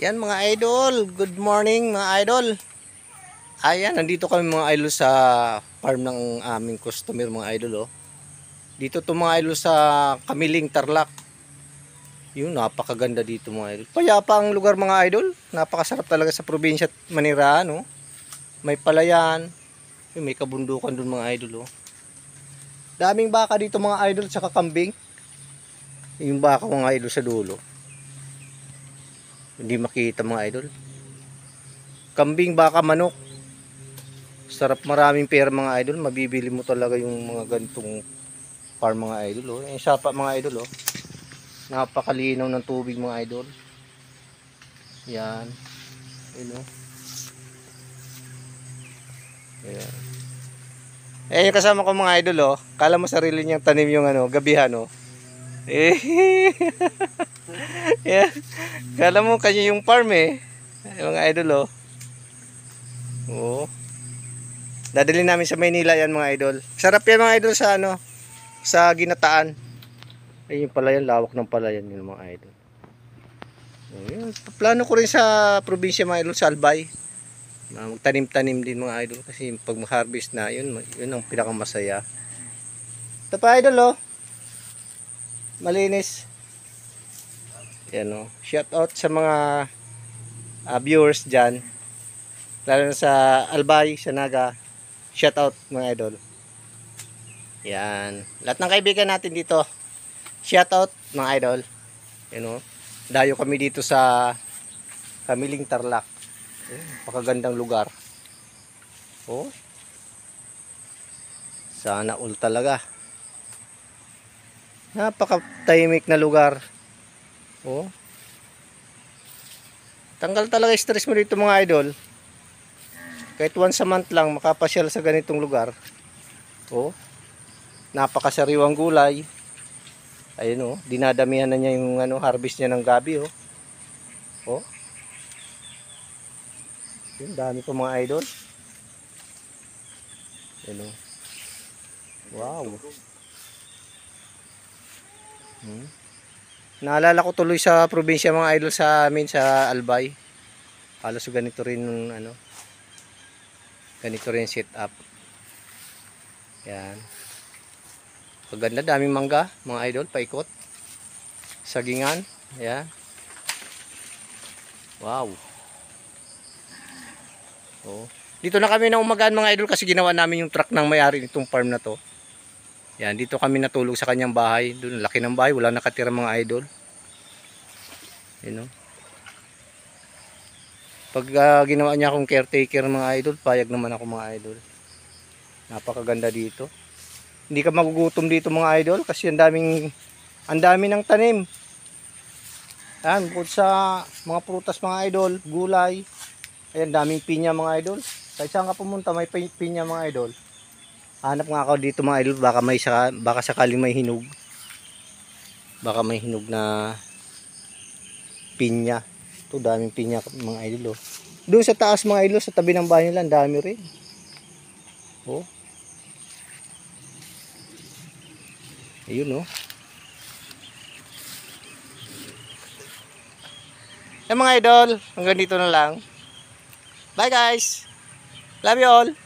Yan mga idol, good morning mga idol. Ayan, nandito kami mga idol sa farm ng aming customer mga idol. Dito to mga idol sa Kamiling, Tarlac. Yun, napakaganda dito mga idol. Payapa ang lugar mga idol. Napakasarap talaga sa probinsya at manirahan. May palayan. Yun, may kabundukan dun mga idol. Daming baka dito mga idol, saka kambing. Yung baka mga idol sa dulo. Hindi makita mga idol. Kambing, baka, manok. Sarap, maraming pera mga idol. Mabibili mo talaga yung mga ganitong farm mga idol. Yung sapa mga idol. Napakalinaw ng tubig mga idol. Yan. Ayun. Ayan. Eh, yung kasama ko mga idol. Kala mo sarili niyang tanim yung gabihan. Eh. Yeah. Kala mo kanya yung farm mga idol. Oo. Dadalhin namin sa Maynila yan mga idol. Sarap yan mga idol sa sa ginataan. Ayun yung palayan, lawak ng palayan yun mga idol. Ayun, plano ko rin sa probinsya mga idol, sa Albay. Magtanim-tanim din mga idol kasi pag ma-harvest na yun ang pinakamasaya. Ito pa idol malinis. Yan shout out sa mga viewers dyan. Lalo na sa Albay, sa Naga. Shout out mga idol. Yan. Lahat ng kaibigan natin dito. Shout out mga idol. Dayo kami dito sa Kamiling, Tarlac. Pakagandang lugar. Sana all talaga. Napaka-tahimik na lugar. Tanggal talaga stress mo dito mga idol. Kahit once a month lang makapasyal sa ganitong lugar. Napakasariwang gulay. Ayun dinadamihan na niya yung harvest niya ng gabi Yung dami po mga idol. Ayun Wow. Naalala ko tuloy sa probinsya mga idol sa amin sa Albay. Halos ganito rin ganito rin set up. Yan. Paganda, daming mangga mga idol, paikot. Sagingan. Yan. Wow. Dito na kami na umagaan mga idol kasi ginawa namin yung truck ng may-ari nitong farm na to. Yan, dito kami natulog sa kanyang bahay. Doon, laki ng bahay, wala nakatira mga idol. Pag ginawa niya akong caretaker mga idol, payag naman ako mga idol. Napakaganda dito. Hindi ka magugutom dito mga idol kasi ang dami ng tanim. Ayan, bukod sa mga prutas mga idol, gulay. Ayan, daming pinya mga idol. Kahit saan ka pumunta may pinya mga idol. Hanap nga ako dito mga idol, baka sakaling may hinog. Baka may hinog na pinya. Ito, daming pinya mga idol Doon sa taas mga idol, sa tabi ng bahay nila, dami rin. Ayun mga idol, hanggang dito na lang. Bye guys. Love you all.